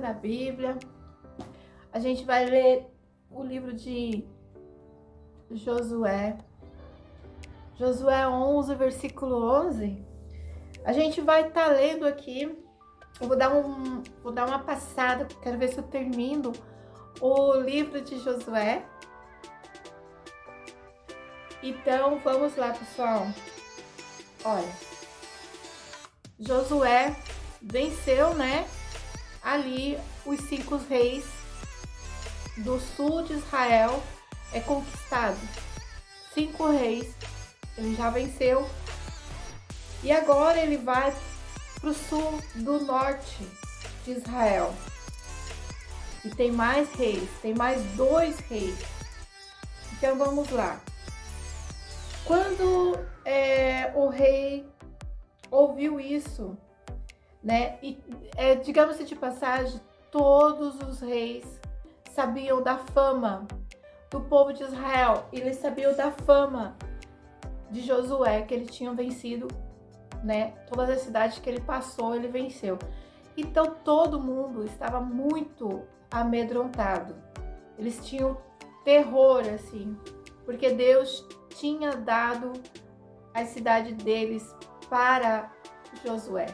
na Bíblia. A gente vai ler o livro de Josué. Josué 11, versículo 11. A gente vai estar lendo aqui. Eu vou dar uma passada, quero ver se eu termino o livro de Josué. Então, vamos lá, pessoal. Olha, Josué venceu, né, ali os 5 reis do sul de Israel, é conquistado. 5 reis, ele já venceu. E agora ele vai para o sul do norte de Israel. E tem mais reis, tem mais 2 reis. Então vamos lá. Quando o rei ouviu isso, né? E digamos-se de passagem, todos os reis sabiam da fama do povo de Israel. Eles sabiam da fama de Josué, que ele tinha vencido, né? Todas as cidades que ele passou, ele venceu. Então todo mundo estava muito amedrontado. Eles tinham terror, assim, porque Deus tinha dado a cidade deles para Josué.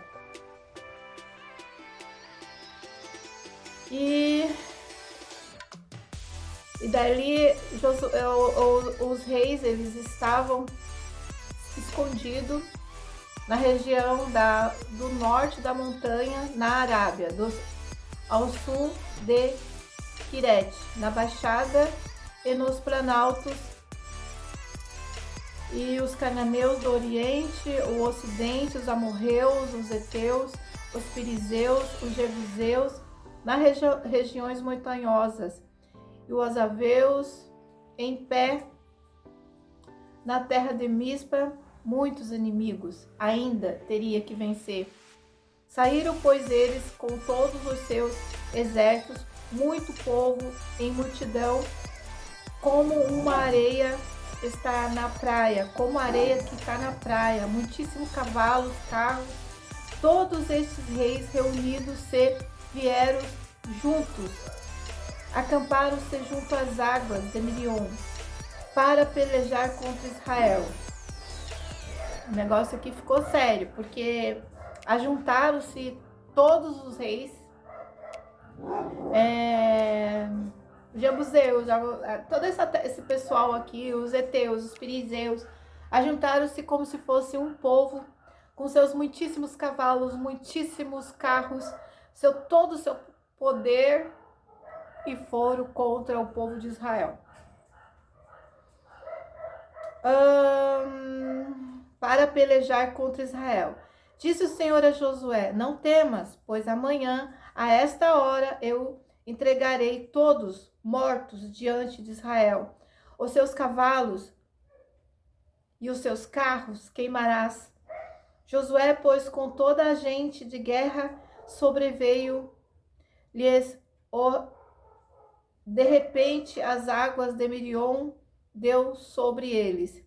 E dali os reis, eles estavam escondidos na região do norte da montanha, na Arábia, ao sul de Quirete, na Baixada e nos planaltos. E os cananeus do Oriente, o Ocidente, os amorreus, os heteus, os firizeus, os jebuseus, nas regiões montanhosas, e os aveus em pé na terra de Mispa, muitos inimigos ainda teria que vencer. Saíram, pois, eles com todos os seus exércitos, muito povo em multidão, como uma areia está na praia, como a areia que está na praia, muitíssimos cavalos, carros. Todos estes reis reunidos se vieram juntos, acamparam-se junto às águas de Mirion, para pelejar contra Israel. O negócio aqui ficou sério, porque ajuntaram-se todos os reis, Jebuseus, todo esse pessoal aqui, os heteus, os firizeus, ajuntaram-se como se fosse um povo, com seus muitíssimos cavalos, muitíssimos carros, todo o seu poder, e foram contra o povo de Israel. Para pelejar contra Israel. Disse o Senhor a Josué: não temas, pois amanhã, a esta hora, eu entregarei todos mortos diante de Israel. Os seus cavalos e os seus carros queimarás. Josué, pois, com toda a gente de guerra, sobreveio-lhes de repente as águas de Mirion deu sobre eles.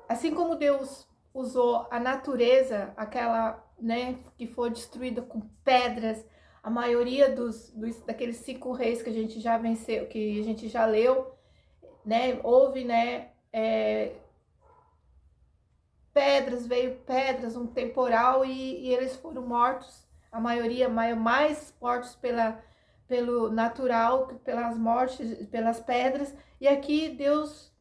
Assim como Deus usou a natureza, aquela, né, que foi destruída com pedras, a maioria daqueles 5 reis que a gente já venceu, que a gente já leu, né, houve, né, veio pedras, um temporal, e eles foram mortos, a maioria, mais mortos pelo natural, pelas mortes, pelas pedras. E aqui Deus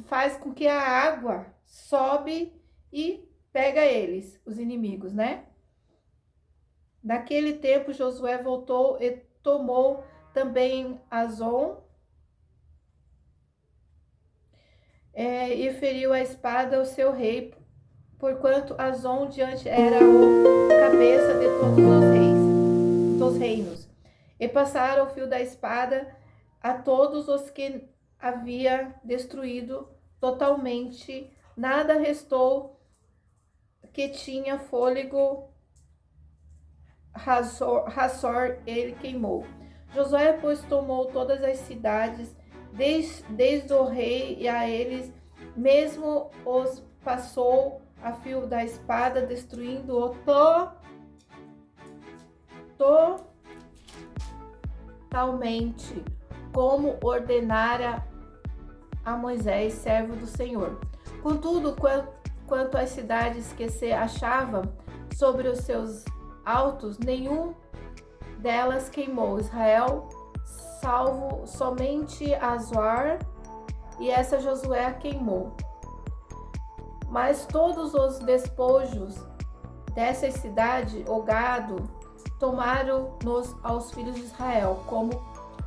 faz com que a água sobe e pega eles, os inimigos, né? Naquele tempo Josué voltou e tomou também Azon, e feriu a espada ao seu rei, porquanto Azon diante era o cabeça de todos os reinos. E passaram o fio da espada a todos os que havia destruído totalmente, nada restou que tinha fôlego. Hazor ele queimou. Josué, pois, tomou todas as cidades, desde o rei e a eles mesmo os passou a fio da espada, destruindo-o totalmente, como ordenara a Moisés, servo do Senhor. Contudo, quanto às cidades que se achavam sobre os seus altos, nenhum delas queimou Israel, salvo somente Azoar, e essa Josué a queimou. Mas todos os despojos dessa cidade, o gado, tomaram-nos aos filhos de Israel, como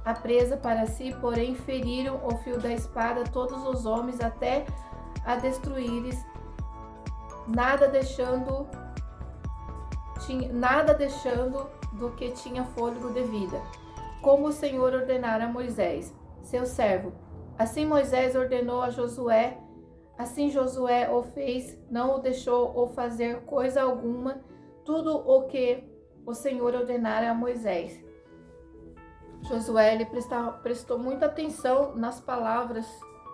a presa para si, porém feriram o fio da espada todos os homens até a destruíres, nada deixando do que tinha fôlego de vida, como o Senhor ordenara a Moisés, seu servo. Assim Moisés ordenou a Josué, assim Josué o fez, não o deixou o fazer coisa alguma, tudo o que o Senhor ordenara a Moisés. Josué ele prestou muita atenção nas palavras,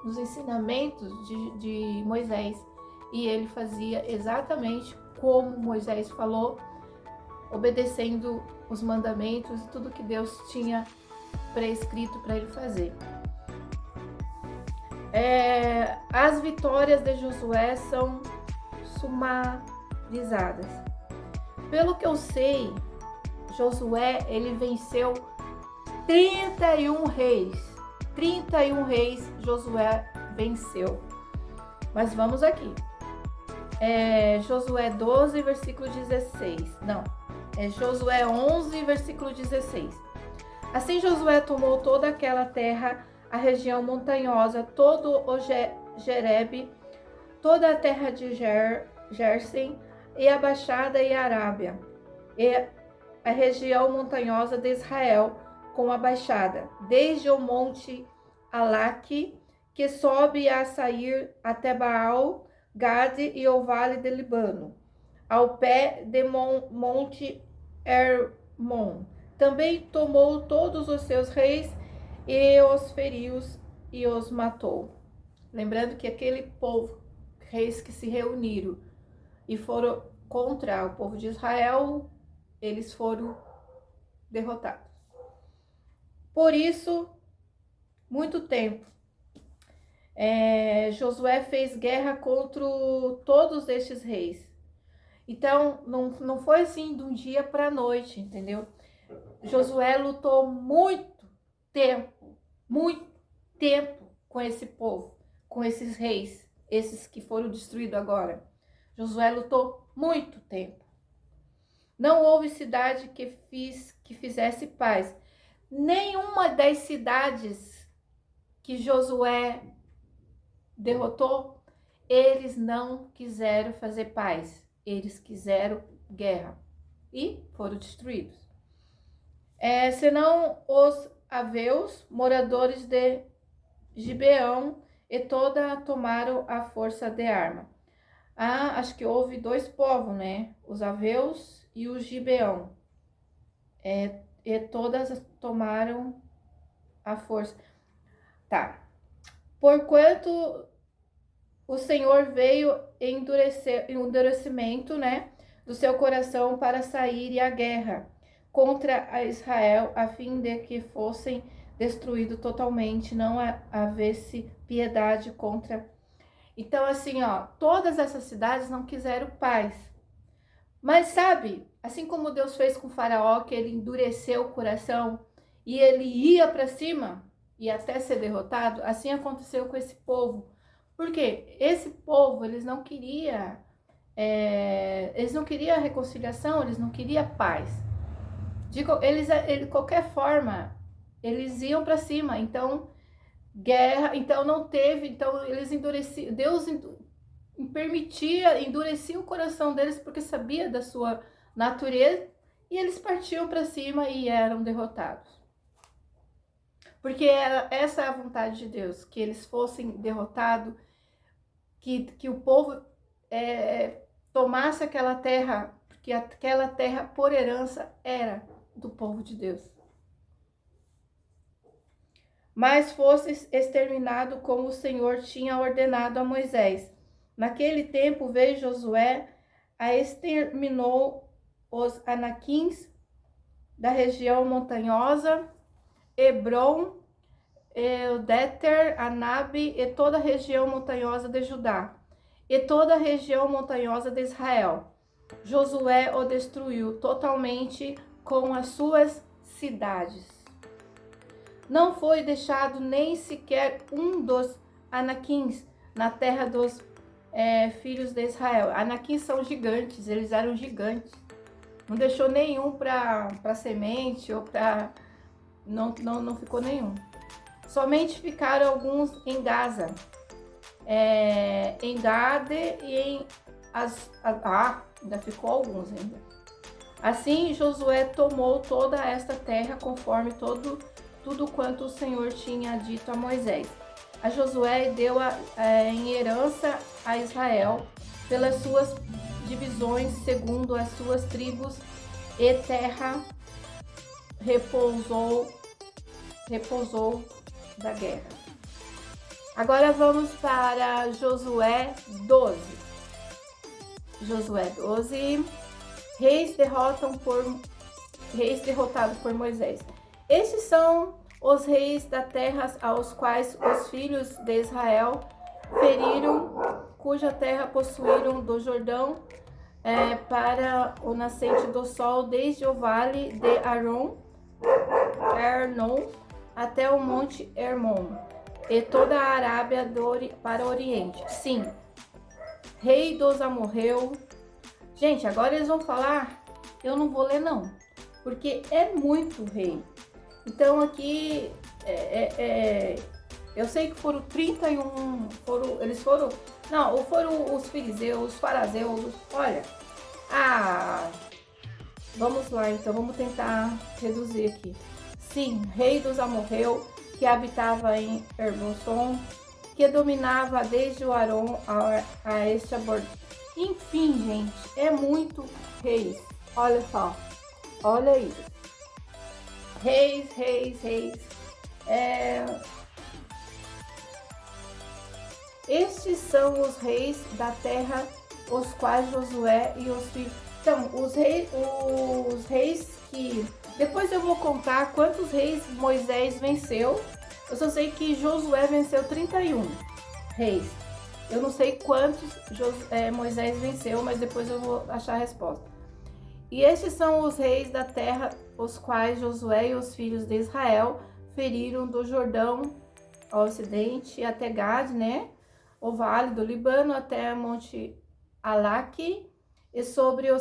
nos ensinamentos de Moisés, e ele fazia exatamente como Moisés falou, obedecendo os mandamentos e tudo que Deus tinha prescrito para ele fazer. As vitórias de Josué são sumarizadas. Pelo que eu sei, Josué ele venceu 31 reis. 31 reis Josué venceu. Mas vamos aqui. Josué 12, versículo 16. Não, Josué 11, versículo 16. Assim Josué tomou toda aquela terra, a região montanhosa, todo o Jerebe, toda a terra de Gersen, e a Baixada e a Arábia, e a região montanhosa de Israel, com a Baixada, desde o monte Alaque, que sobe a sair até Baal, Gade e o vale de Líbano, ao pé de monte Hermon. Também tomou todos os seus reis e os feriu e os matou. Lembrando que aquele povo, reis que se reuniram e foram contra o povo de Israel, eles foram derrotados. Por isso, muito tempo, Josué fez guerra contra todos estes reis. Então, não foi assim de um dia para a noite, entendeu? Josué lutou muito tempo com esse povo, com esses reis, esses que foram destruídos agora. Josué lutou muito tempo. Não houve cidade que fizesse paz. Nenhuma das cidades que Josué derrotou, eles não quiseram fazer paz. Eles quiseram guerra e foram destruídos. Senão os aveus, moradores de Gibeão, e toda tomaram a força de arma. Acho que houve dois povos, né? Os aveus e os Gibeão. E todas tomaram a força. Tá. Porquanto o Senhor veio endurecimento, né, do seu coração para sair à guerra contra a Israel, a fim de que fossem destruídos totalmente, não havesse piedade contra. Então, assim, todas essas cidades não quiseram paz. Mas sabe, assim como Deus fez com o faraó, que ele endureceu o coração e ele ia para cima e até ser derrotado, assim aconteceu com esse povo. Porque esse povo, eles não queriam reconciliação, eles não queriam paz. De qualquer forma, eles iam para cima. Então, guerra, então não teve, então eles endureciam, Deus endurecia o coração deles porque sabia da sua natureza, e eles partiam para cima e eram derrotados. Porque essa é a vontade de Deus, que eles fossem derrotados, que o povo tomasse aquela terra, porque aquela terra por herança era do povo de Deus. Mas fosse exterminado como o Senhor tinha ordenado a Moisés. Naquele tempo veio Josué, exterminou os anaquins da região montanhosa Hebron, Deter, Anabe e toda a região montanhosa de Judá, e toda a região montanhosa de Israel. Josué o destruiu totalmente com as suas cidades. Não foi deixado nem sequer um dos Anaquins na terra dos filhos de Israel. Anaquins são gigantes, eles eram gigantes. Não deixou nenhum para semente ou para... Não ficou nenhum. Somente ficaram alguns em Gaza, em Gade e em ainda ficou alguns ainda. Assim Josué tomou toda esta terra conforme tudo quanto o Senhor tinha dito a Moisés. A Josué deu em herança a Israel pelas suas divisões segundo as suas tribos, e terra repousou da guerra. Agora vamos para Josué 12. Josué 12. Reis derrotados por Moisés. Estes são os reis da terra aos quais os filhos de Israel feriram, cuja terra possuíram do Jordão para o nascente do sol, desde o vale de Arnon até o monte Hermon, e toda a Arábia para o oriente. Sim, rei dos amorreus. Gente, agora eles vão falar, eu não vou ler não, porque é muito rei. Então aqui, eu sei que foram 31, foram os filisteus, os farazeus, olha. Vamos lá então, vamos tentar reduzir aqui. Sim, rei dos amorreus, que habitava em Hermonson, que dominava desde o Aron a este aborto. Enfim, gente, é muito reis. Olha só, olha aí. Reis. Estes são os reis da terra, os quais Josué e os filhos... Então, os reis que... Depois eu vou contar quantos reis Moisés venceu. Eu só sei que Josué venceu 31 reis. Eu não sei quantos Moisés venceu, mas depois eu vou achar a resposta. E estes são os reis da terra, os quais Josué e os filhos de Israel feriram do Jordão ao ocidente até Gade, né? O vale do Líbano até Monte Alaque. E sobre o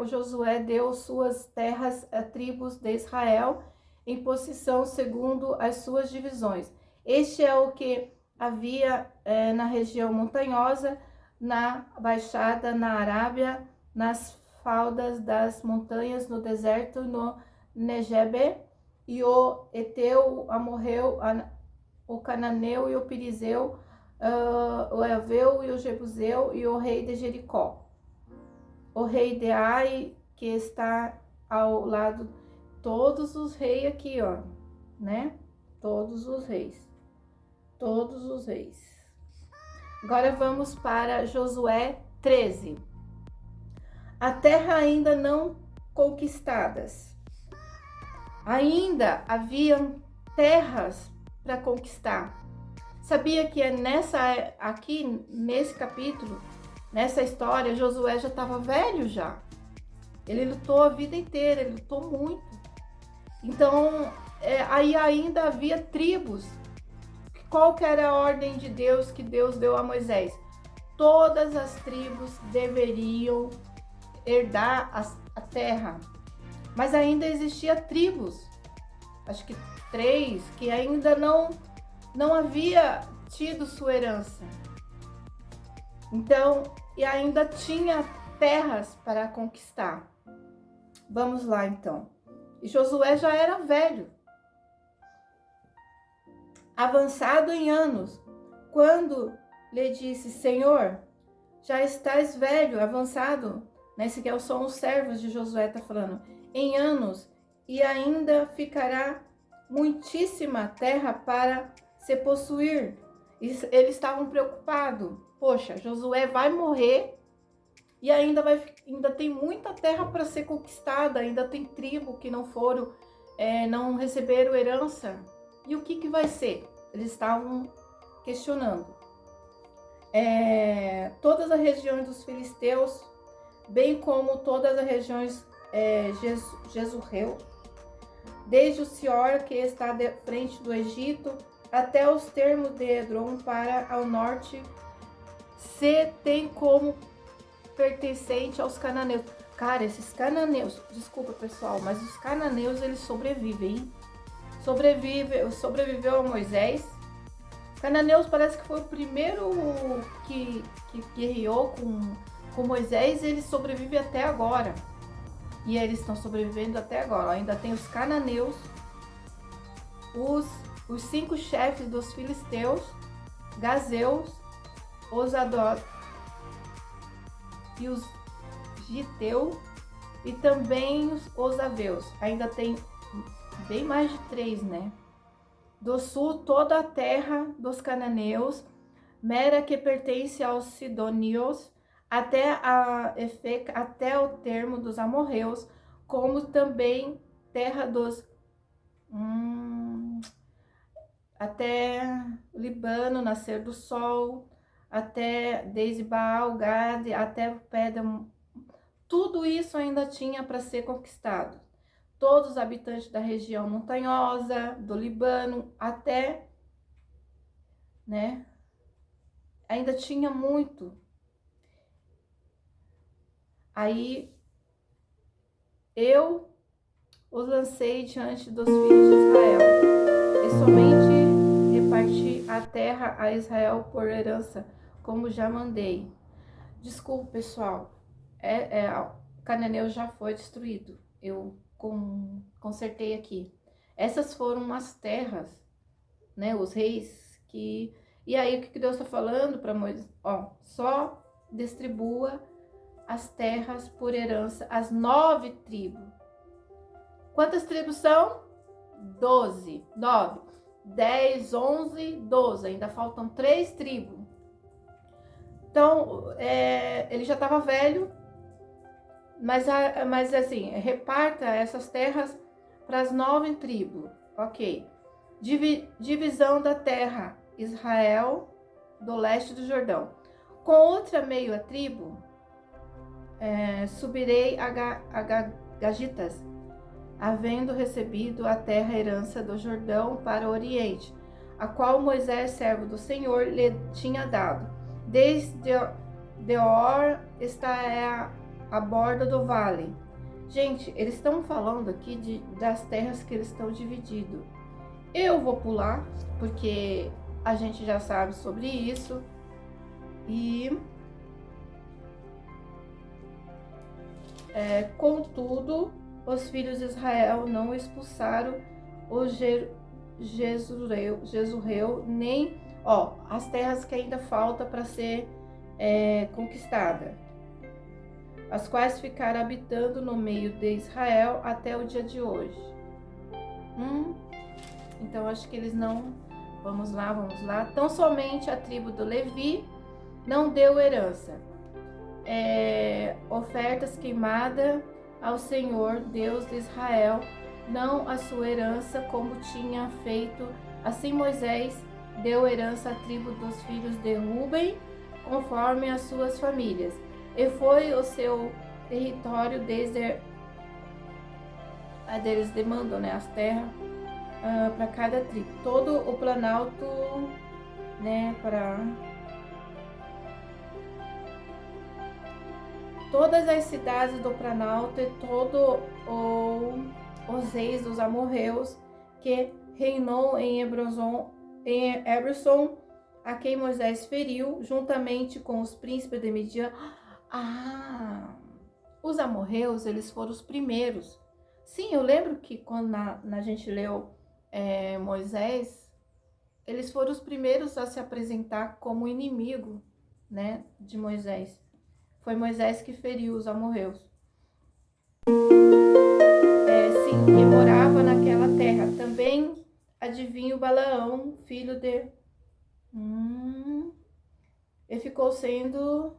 Josué deu suas terras a tribos de Israel em possessão segundo as suas divisões. Este é o que havia na região montanhosa, na baixada, na Arábia, nas faldas das montanhas, no deserto, no Negebe, e o Eteu, o Amorreu, o Cananeu e o Pirizeu, o Eveu e o Jebuseu e o rei de Jericó. O rei de Ai, que está ao lado, todos os reis aqui, ó, né? Todos os reis. Agora vamos para Josué 13. A terra ainda não conquistadas. Ainda haviam terras para conquistar. Sabia que aqui nesse capítulo, nessa história, Josué já estava velho já. Ele lutou a vida inteira, ele lutou muito. Então, aí ainda havia tribos. Qual que era a ordem de Deus que Deus deu a Moisés? Todas as tribos deveriam herdar a terra. Mas ainda existia tribos, acho que 3, que ainda não havia tido sua herança. Então, e ainda tinha terras para conquistar. Vamos lá então. E Josué já era velho, avançado em anos, quando lhe disse: Senhor, já estás velho, avançado. Esses que são os servos de Josué, está falando, em anos, e ainda ficará muitíssima terra para se possuir. E eles estavam preocupados. Poxa, Josué vai morrer e ainda tem muita terra para ser conquistada, ainda tem tribo que não foram não receberam herança. E o que vai ser? Eles estavam questionando. Todas as regiões dos filisteus, bem como todas as regiões Jezreel, desde o Sior, que está de frente do Egito, até os termos de Edrom para ao norte, se tem como pertencente aos cananeus. Cara, esses cananeus, desculpa pessoal, mas os cananeus eles sobrevivem, hein? Sobreviveu a Moisés. Cananeus parece que foi o primeiro que guerreou com Moisés, e eles sobrevivem até agora. E eles estão sobrevivendo até agora. Ainda tem os cananeus, os 5 chefes dos filisteus, gazeus, os Ador e os Giteu, e também os Aveus. Ainda tem bem mais de 3, né? Do sul, toda a terra dos cananeus, Mera, que pertence aos sidônios, até a Efeca, até o termo dos amorreus, como também terra dos até Libano, nascer do sol, até desde Baal, Gade, até Pedra. Tudo isso ainda tinha para ser conquistado. Todos os habitantes da região montanhosa, do Libano, até, né? Ainda tinha muito. Aí eu os lancei diante dos filhos de Israel, e somente reparti a terra a Israel por herança, como já mandei. Desculpa, pessoal, Cananeu já foi destruído. Eu consertei aqui. Essas foram as terras, né? Os reis que... E aí, o que Deus está falando para Moisés? Ó, só distribua as terras por herança, as 9 tribos. Quantas tribos são? 12, 9, 10, 11, 12. Ainda faltam 3 tribos. Então, ele já estava velho, mas assim, reparta essas terras para as 9 tribos. Ok. Divisão da terra, Israel, do leste do Jordão. Com outra meia tribo, subirei a Gagitas, havendo recebido a terra herança do Jordão para o Oriente, a qual Moisés, servo do Senhor, lhe tinha dado. Desde Deor está a borda do vale. Gente, eles estão falando aqui das terras que eles estão dividindo. Eu vou pular, porque a gente já sabe sobre isso. E contudo, os filhos de Israel não expulsaram o Jezreel, nem as terras que ainda falta para ser conquistada, as quais ficaram habitando no meio de Israel até o dia de hoje. Então acho que eles não... Vamos lá. Tão somente a tribo do Levi não deu herança. Ofertas queimadas ao Senhor, Deus de Israel, não a sua herança, como tinha feito. Assim Moisés deu herança à tribo dos filhos de Ruben, conforme as suas famílias. E foi o seu território desde... Eles demandam, né, as terras para cada tribo. Todo o planalto, né, para... Todas as cidades do planalto e todos os reis dos amorreus que reinou em Hebron, a quem Moisés feriu, juntamente com os príncipes de Midian. Os amorreus, eles foram os primeiros. Sim, eu lembro que quando a gente leu Moisés, eles foram os primeiros a se apresentar como inimigo, né, de Moisés. Foi Moisés que feriu os amorreus. Sim, que morava naquela terra. Também adivinha o Balaão, filho de... Ele ficou sendo...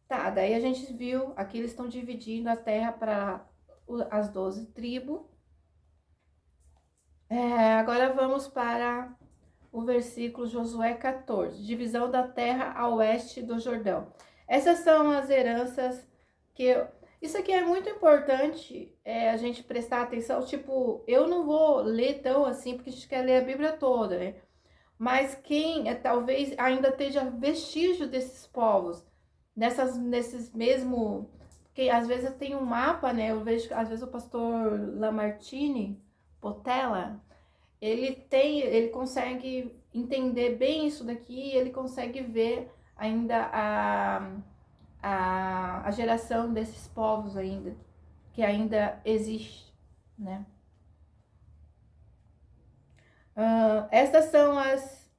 Tá, daí a gente viu, aqui eles estão dividindo a terra para as 12 tribos. Agora vamos para o versículo Josué 14, divisão da terra a oeste do Jordão. Essas são as heranças isso aqui é muito importante a gente prestar atenção. Tipo, eu não vou ler tão assim, porque a gente quer ler a Bíblia toda, né? Mas quem talvez ainda esteja vestígio desses povos, nesses mesmo... Porque às vezes tem um mapa, né? Eu vejo, às vezes o pastor Lamartine Potella, ele consegue entender bem isso daqui, ele consegue ver ainda a geração desses povos ainda, que ainda existe, né? Estas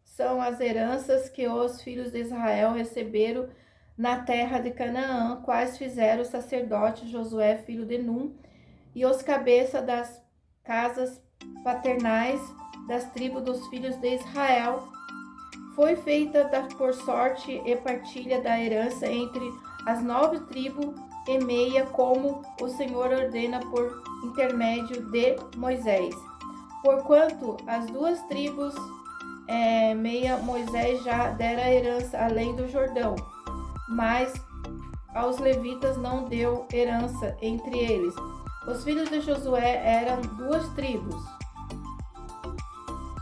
são as heranças que os filhos de Israel receberam na terra de Canaã, quais fizeram o sacerdote Josué, filho de Num, e os cabeças das casas paternais das tribos dos filhos de Israel. Foi feita por sorte e partilha da herança entre as 9 tribos e meia, como o Senhor ordena por intermédio de Moisés. Porquanto as 2 tribos meia Moisés já dera herança além do Jordão, mas aos levitas não deu herança entre eles. Os filhos de Josué eram 2 tribos,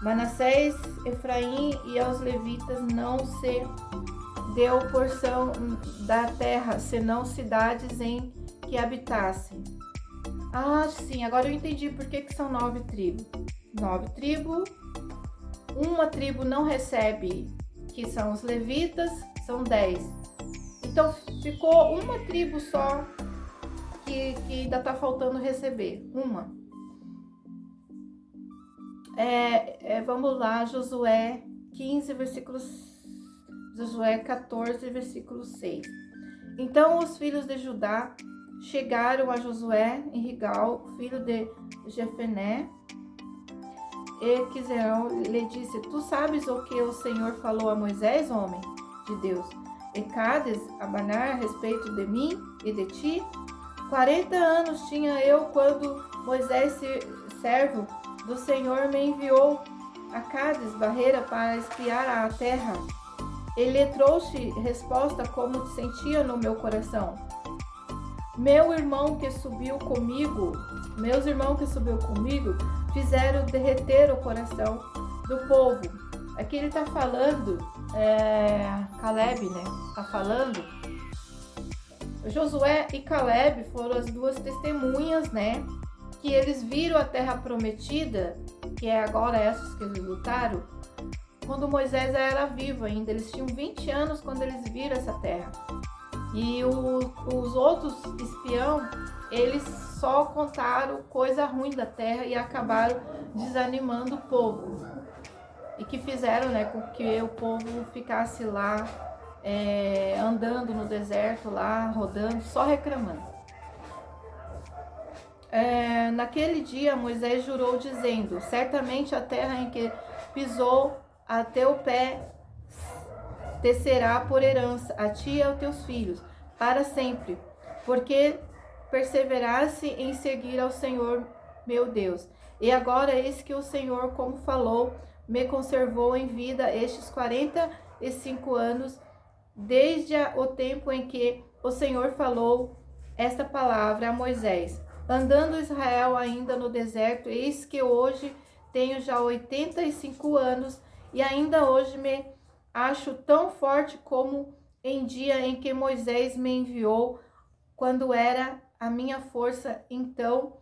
Manassés, Efraim, e aos levitas não se deu porção da terra, senão cidades em que habitassem. Sim, agora eu entendi por que são 9 tribos. 9 tribos, uma tribo não recebe, que são os levitas, são 10. Então ficou uma tribo só que ainda está faltando receber, uma. Vamos lá, Josué 15, Josué 14, versículo 6. Então os filhos de Judá chegaram a Josué em Rigal, filho de Jefené, e Quiseão lhe disse: Tu sabes o que o Senhor falou a Moisés, homem de Deus, e Cades Abanar a respeito de mim e de ti? 40 anos tinha eu quando Moisés, servo do Senhor, me enviou a Cades Barreira para espiar a terra. Ele trouxe resposta como sentia no meu coração. Meus irmãos que subiu comigo fizeram derreter o coração do povo. Aqui ele está falando, Caleb, né? Está falando. Josué e Caleb foram as 2 testemunhas, né? Que eles viram a terra prometida, que é agora essas que eles lutaram, quando Moisés era vivo ainda. Eles tinham 20 anos quando eles viram essa terra. E os outros espião, eles só contaram coisa ruim da terra e acabaram desanimando o povo. E que fizeram, né, com que o povo ficasse lá, andando no deserto lá, rodando, só reclamando. Naquele dia Moisés jurou dizendo: certamente a terra em que pisou a teu pé te será por herança, a ti e aos teus filhos, para sempre, porque perseverasse em seguir ao Senhor meu Deus. E agora eis que o Senhor, como falou, me conservou em vida estes 45 anos, desde o tempo em que o Senhor falou esta palavra a Moisés. Andando Israel ainda no deserto, eis que hoje tenho já 85 anos e ainda hoje me acho tão forte como em dia em que Moisés me enviou, quando era a minha força. Então,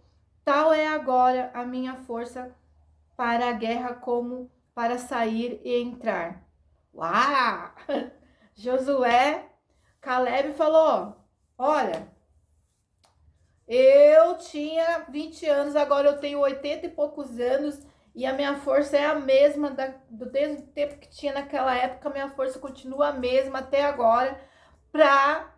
tal é agora a minha força para a guerra como para sair e entrar. Uau! Josué, Caleb falou: olha, eu tinha 20 anos, agora eu tenho 80 e poucos anos e a minha força é a mesma desde o tempo que tinha naquela época. A minha força continua a mesma até agora para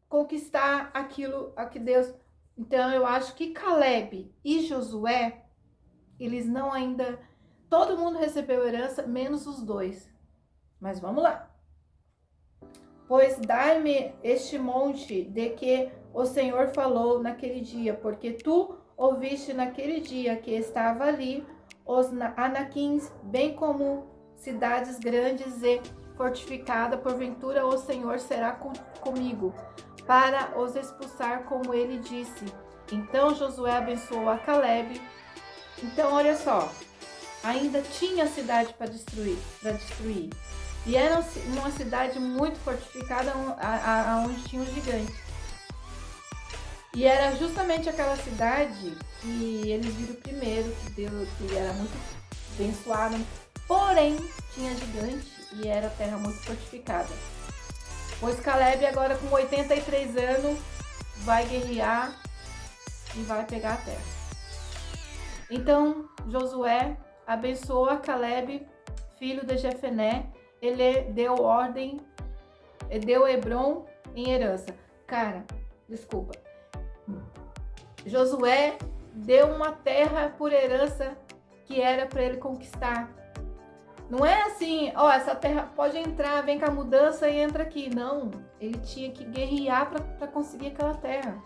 conquistar aquilo a que Deus... Então eu acho que Caleb e Josué, eles não ainda... Todo mundo recebeu herança, menos os 2. Mas vamos lá. Pois dai-me este monte de que o Senhor falou naquele dia, porque tu ouviste naquele dia que estava ali os Anaquins, bem como cidades grandes e fortificadas, porventura o Senhor será comigo, para os expulsar, como ele disse. Então Josué abençoou a Calebe. Então, olha só, ainda tinha cidade para destruir. E era uma cidade muito fortificada, onde tinha um gigante. E era justamente aquela cidade que eles viram primeiro, que era muito abençoada, porém tinha gigante e era terra muito fortificada. Pois Calebe, agora com 83 anos, vai guerrear e vai pegar a terra. Então Josué abençoou a Calebe, filho de Jefoné. Ele deu ordem, deu Hebron em herança. Cara, desculpa. Josué deu uma terra por herança que era para ele conquistar. Não é assim, ó, essa terra pode entrar, vem com a mudança e entra aqui. Não, ele tinha que guerrear para conseguir aquela terra.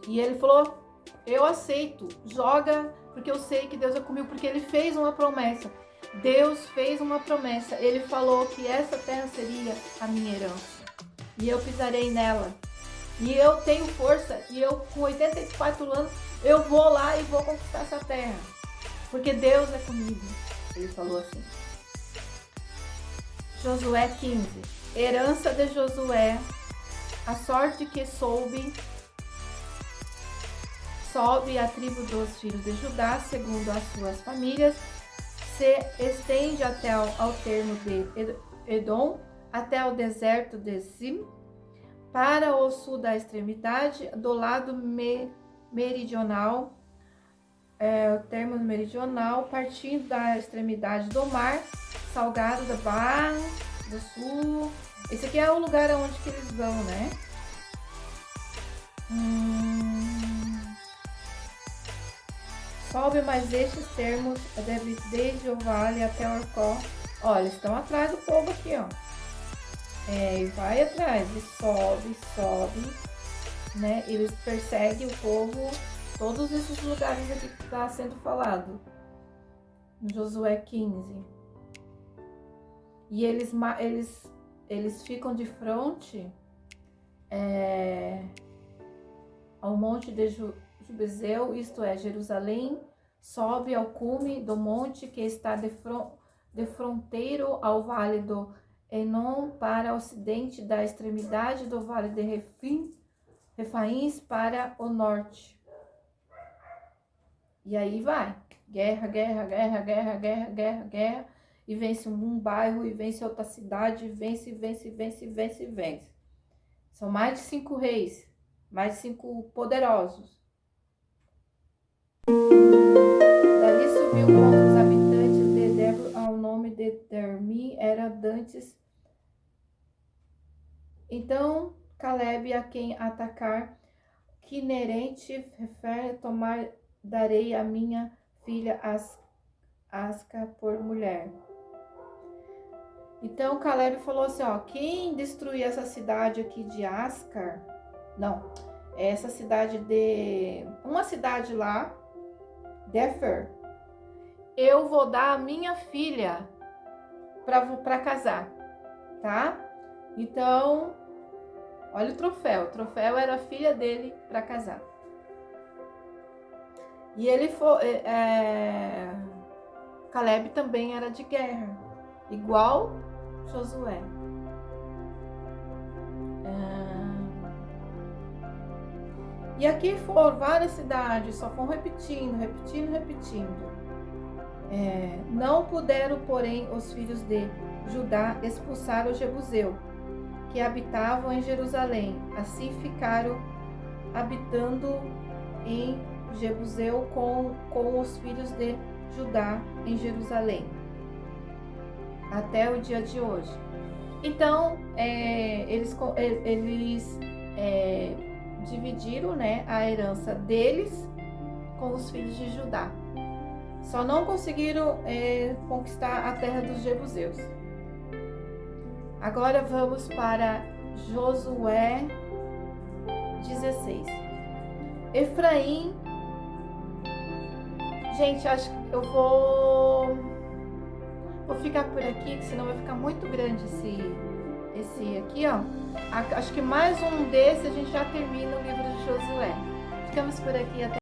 E ele falou, eu aceito, joga, porque eu sei que Deus é comigo, porque ele fez uma promessa. Deus fez uma promessa, ele falou que essa terra seria a minha herança. E eu pisarei nela. E eu tenho força, e eu com 84 anos, eu vou lá e vou conquistar essa terra. Porque Deus é comigo. Ele falou assim. Josué 15. Herança de Josué, a sorte que sobe a tribo dos filhos de Judá, segundo as suas famílias, se estende até ao termo de Edom, até o deserto de Zim, para o sul da extremidade, do lado meridional, o termo meridional, partindo da extremidade do mar, salgado da Barra do Sul. Esse aqui é o lugar onde que eles vão, né? Sobe mais estes termos, desde o vale até o Orcó. Olha, eles estão atrás do povo aqui, ó. E vai atrás, e sobe, né? Eles perseguem o povo, todos esses lugares aqui que está sendo falado. Em Josué 15. E eles ficam de frente ao monte de Jubezeu, isto é, Jerusalém, sobe ao cume do monte que está de fronteiro ao vale do Enom, para o ocidente da extremidade do vale de Refaíns para o norte. E aí vai, guerra, e vence um bairro, e vence outra cidade, vence. São mais de 5 reis, mais de 5 poderosos. Dali subiu contra os habitantes de Débora, ao nome de Dermi, era dantes. Então Calebe, a quem atacar, que inerente refere, tomar, darei a minha filha Asca por mulher. Então Calebe falou assim, ó, quem destruir essa cidade aqui de Ascar, não, essa cidade uma cidade lá, Defer, eu vou dar a minha filha para casar, tá? Então, olha o troféu era a filha dele para casar. E ele foi, Calebe também era de guerra, igual Josué. E aqui foram várias cidades, só foram repetindo. Não puderam, porém, os filhos de Judá expulsar os Jebuseu, que habitavam em Jerusalém. Assim ficaram habitando em Jebuseu com os filhos de Judá em Jerusalém, até o dia de hoje. Então, eles dividiram, né, a herança deles com os filhos de Judá. Só não conseguiram conquistar a terra dos Jebuseus. Agora vamos para Josué 16. Efraim. Gente, acho que eu vou ficar por aqui, que senão vai ficar muito grande esse aqui, ó. Acho que mais um desse a gente já termina o livro de Josué. Ficamos por aqui, até